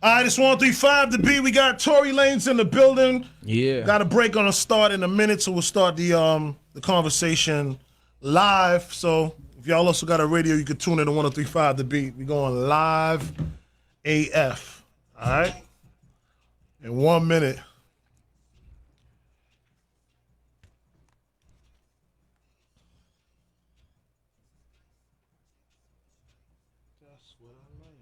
All right, it's 135 The Beat. We got Tory Lanez in the building. Yeah. Got a break on a start in a minute, so we'll start the conversation live. So if y'all also got a radio, you can tune in to 135 The Beat. We going live AF. All right? In 1 minute. That's what I like.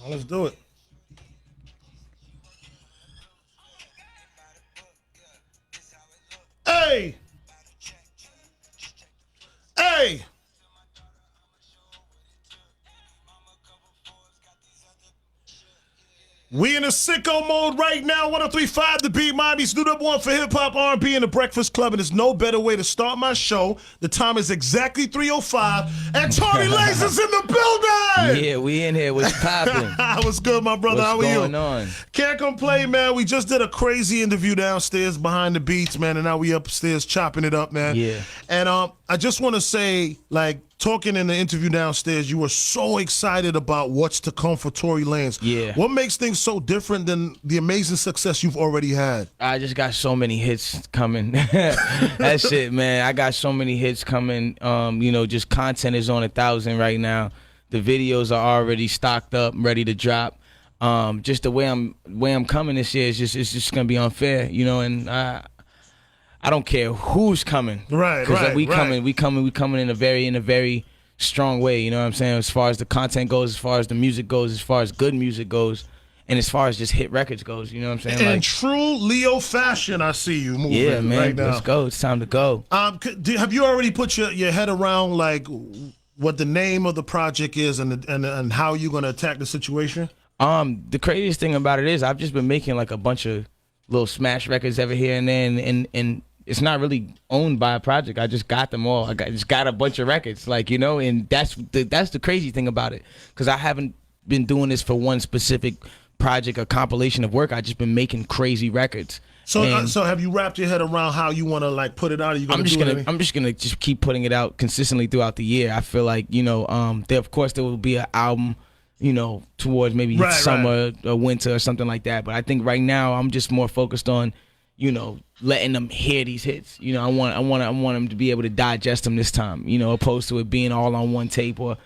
Let's do it. Hey! Hey! We in a sicko mode right now. 103.5 The Beat, Miami's new number one for hip-hop, R&B, and the Breakfast Club. And there's no better way to start my show. The time is exactly 3:05, and Tory Lanez is in the building! Yeah, we in here. What's popping? What's good, my brother? How are you? What's going on? Can't complain, man. We just did a crazy interview downstairs behind the beats, man, and now we upstairs chopping it up, man. Yeah. And I just want to say, like, talking in the interview downstairs, you were so excited about what's to come for Tory Lanez. Yeah. What makes things so different than the amazing success you've already had? I just got so many hits coming. That's it, man. I got so many hits coming. Just content is on 1,000 right now. The videos are already stocked up, ready to drop. Just the way I'm coming this year is it's just gonna be unfair, and I don't care who's coming. Right, Because we right. coming in a very strong way, you know what I'm saying? As far as the content goes, as far as the music goes, as far as good music goes, and as far as just hit records goes, you know what I'm saying? In true Leo fashion, I see you moving Yeah, man, right now. let's go. It's time to go. Have you already put your head around, like, what the name of the project is and how you're going to attack the situation? The craziest thing about it is I've just been making like a bunch of little smash records every here and there, and it's not really owned by a project. I just got them all. Just got a bunch of records, and that's the crazy thing about it, because I haven't been doing this for one specific project or compilation of work. I just been making crazy records. So have you wrapped your head around how you want to like put it out? Are you I'm just gonna keep putting it out consistently throughout the year. I feel like of course there will be an album, towards maybe summer or winter or something like that. But I think right now I'm just more focused on, letting them hear these hits. I want them to be able to digest them this time. Opposed to it being all on one tape or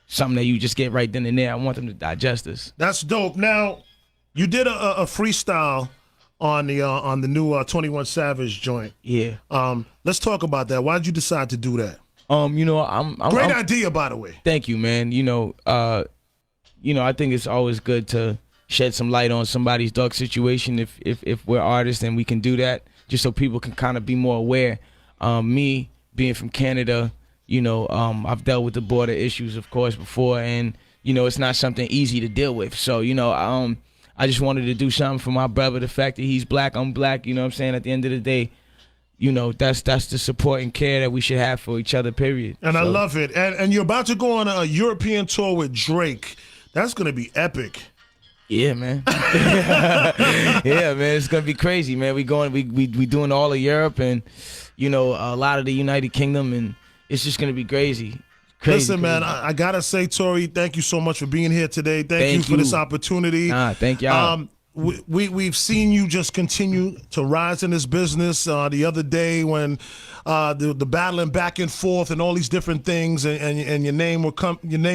something that you just get right then and there. I want them to digest this. That's dope. Now, you did a freestyle on the new 21 Savage joint. Yeah. Let's talk about that. Why did you decide to do that? I'm Great idea, by the way. Thank you, man. I think it's always good to shed some light on somebody's dark situation if we're artists, and we can do that just so people can kind of be more aware. Me being from Canada, I've dealt with the border issues, of course, before, and it's not something easy to deal with. So I just wanted to do something for my brother. The fact that he's black, I'm black. You know what I'm saying? At the end of the day, that's the support and care that we should have for each other, period. And I love it. And you're about to go on a European tour with Drake. That's going to be epic. Yeah, man. Yeah, man. It's gonna be crazy, man. We doing all of Europe and a lot of the United Kingdom, and it's just gonna be crazy. Listen, man, I gotta say, Tory, thank you so much for being here today. Thank you for this opportunity. Thank y'all. We've seen you just continue to rise in this business. The other day when the battling back and forth and all these different things, and your name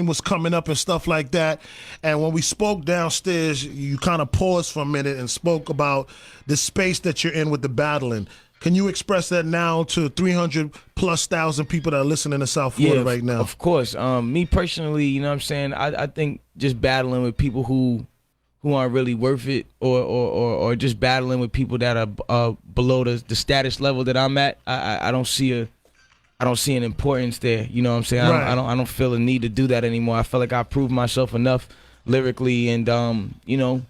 was coming up and stuff like that. And when we spoke downstairs, you kind of paused for a minute and spoke about the space that you're in with the battling. Can you express that now to 300,000+ people that are listening to South Florida right now? Of course. Me personally, you know what I'm saying? I think just battling with people who aren't really worth it, or just battling with people that are below the status level that I'm at, I don't see an importance there. You know what I'm saying? Right. I don't feel a need to do that anymore. I feel like I proved myself enough lyrically, and you know,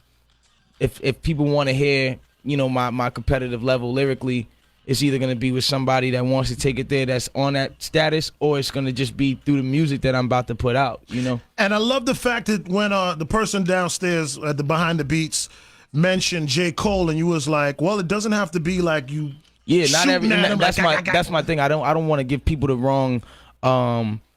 if people want to hear, you know, my competitive level lyrically, it's either going to be with somebody that wants to take it there that's on that status, or it's going to just be through the music that I'm about to put out, you know? And I love the fact that when the person downstairs at the Behind the Beats mentioned J. Cole, and you was like, well, it doesn't have to be like you. Yeah, not every. That's That's my thing. I don't want to give people the wrong,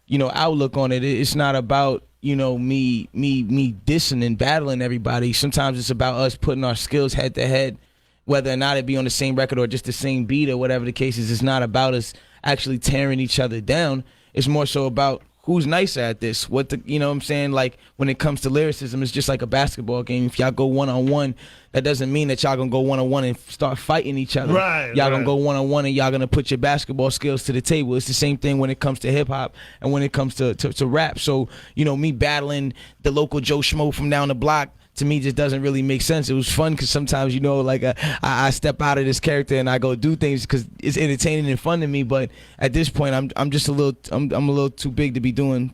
you know, outlook on it. It's not about, you know, me dissing and battling everybody. Sometimes it's about us putting our skills head to head, whether or not it be on the same record or just the same beat or whatever the case is. It's not about us actually tearing each other down. It's more so about who's nicer at this. You know what I'm saying? Like, when it comes to lyricism, it's just like a basketball game. If y'all go one-on-one, that doesn't mean that y'all gonna go one-on-one and start fighting each other. Right. Y'all gonna go one-on-one and y'all gonna put your basketball skills to the table. It's the same thing when it comes to hip-hop and when it comes to rap. So, you know, me battling the local Joe Schmo from down the block, to me, just doesn't really make sense. It was fun because sometimes, you know, like I step out of this character and I go do things because it's entertaining and fun to me. But at this point, I'm just a little too big to be doing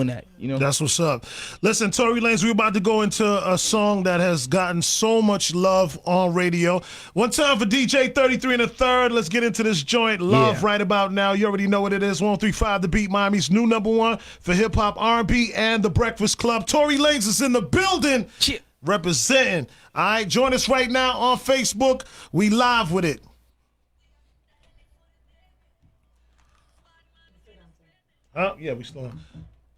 that. You know. That's what's up. Listen, Tory Lanez, we're about to go into a song that has gotten so much love on radio. One time for DJ 33 and a third. Let's get into this joint. Love right about now. You already know what it is. 135 The Beat, Miami's new #1 for hip hop, R&B, and The Breakfast Club. Tory Lanez is in the building. Representing. All right, join us right now on Facebook. We live with it. Yeah, we still on.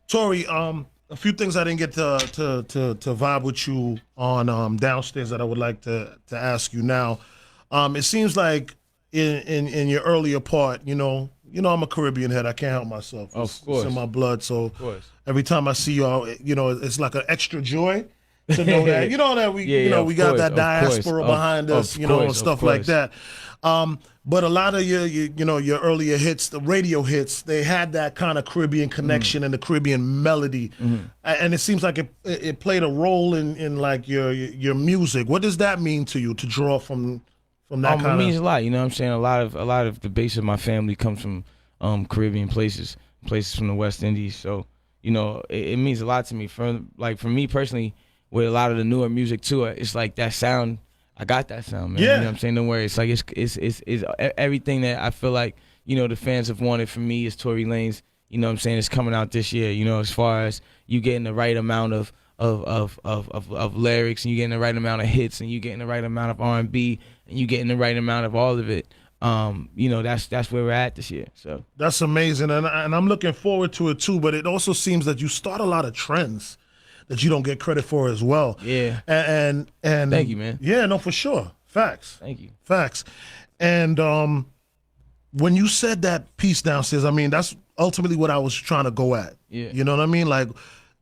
Tory, a few things I didn't get to vibe with you on downstairs that I would like to ask you now. It seems like in your earlier part, you know, I'm a Caribbean head. I can't help myself. Of course. It's in my blood. So every time I see y'all, you know, it's like an extra joy to know that. You know that we got that diaspora behind us, you know, and stuff like that. But a lot of your earlier hits, the radio hits, they had that kind of Caribbean connection and the Caribbean melody, and it seems like it played a role in like your music. What does that mean to you to draw from that kind of? It means a lot. You know what I'm saying? A lot of the base of my family comes from Caribbean places from the West Indies. So, you know, it means a lot to me. For me personally, with a lot of the newer music too, it's like that sound. I got that sound, man. Yeah. You know what I'm saying? Don't worry. It's like it's everything that I feel like, you know, the fans have wanted from me is Tory Lanez. You know what I'm saying? It's coming out this year. You know, as far as you getting the right amount of lyrics, and you getting the right amount of hits, and you getting the right amount of R&B, and you getting the right amount of all of it. You know, that's where we're at this year. So that's amazing, and I'm looking forward to it too. But it also seems that you start a lot of trends that you don't get credit for as well. Yeah. And thank you, man. Yeah, no, for sure. Facts. Thank you. Facts. And when you said that piece downstairs, I mean, that's ultimately what I was trying to go at. Yeah. You know what I mean? Like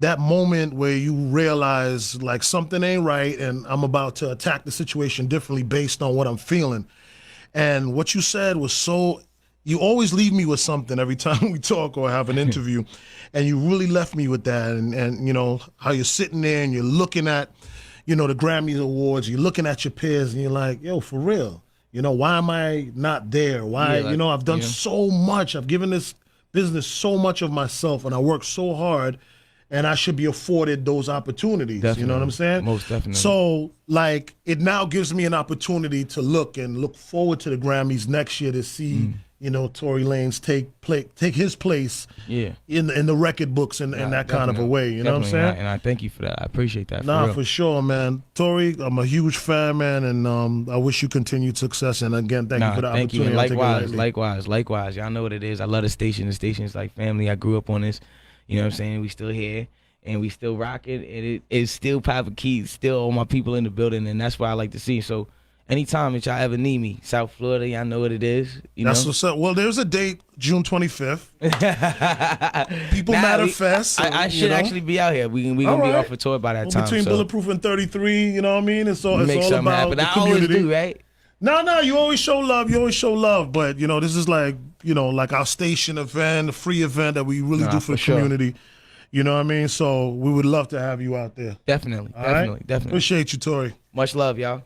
that moment where you realize like something ain't right and I'm about to attack the situation differently based on what I'm feeling. And what you said was so, you always leave me with something every time we talk or have an interview. And you really left me with that. And you know, how you're sitting there and you're looking at, you know, the Grammy Awards, you're looking at your peers and you're like, yo, for real, you know, why am I not there? Why, you know, I've done so much. I've given this business so much of myself and I worked so hard and I should be afforded those opportunities. Definitely. You know what I'm saying? Most definitely. So like it now gives me an opportunity to look forward to the Grammys next year to see, you know, Tory Lanez take his place in the record books in that kind of a way. You know what I'm saying? And I thank you for that. I appreciate that. For sure, man. Tory, I'm a huge fan, man, and I wish you continued success. And again, thank you for the opportunity. Likewise. Y'all know what it is. I love the station. The station is like family. I grew up on this. You know what I'm saying? We still here. And we still rock it. And it's still Papa Keys, still all my people in the building. And that's what I like to see. So anytime that y'all ever need me, South Florida, y'all know what it is. That's what's up. Well, there's a date, June 25th. People Matter Fest. I should actually be out here. We gonna be off for tour by that time. Between Bulletproof and 33, you know what I mean? It's all make about happen. the I community. always do, right? No, you always show love. You always show love. But, this is like, like our station event, a free event that we really do for the sure. community. You know what I mean? So we would love to have you out there. Definitely, All right? definitely. Appreciate you, Tory. Much love, y'all.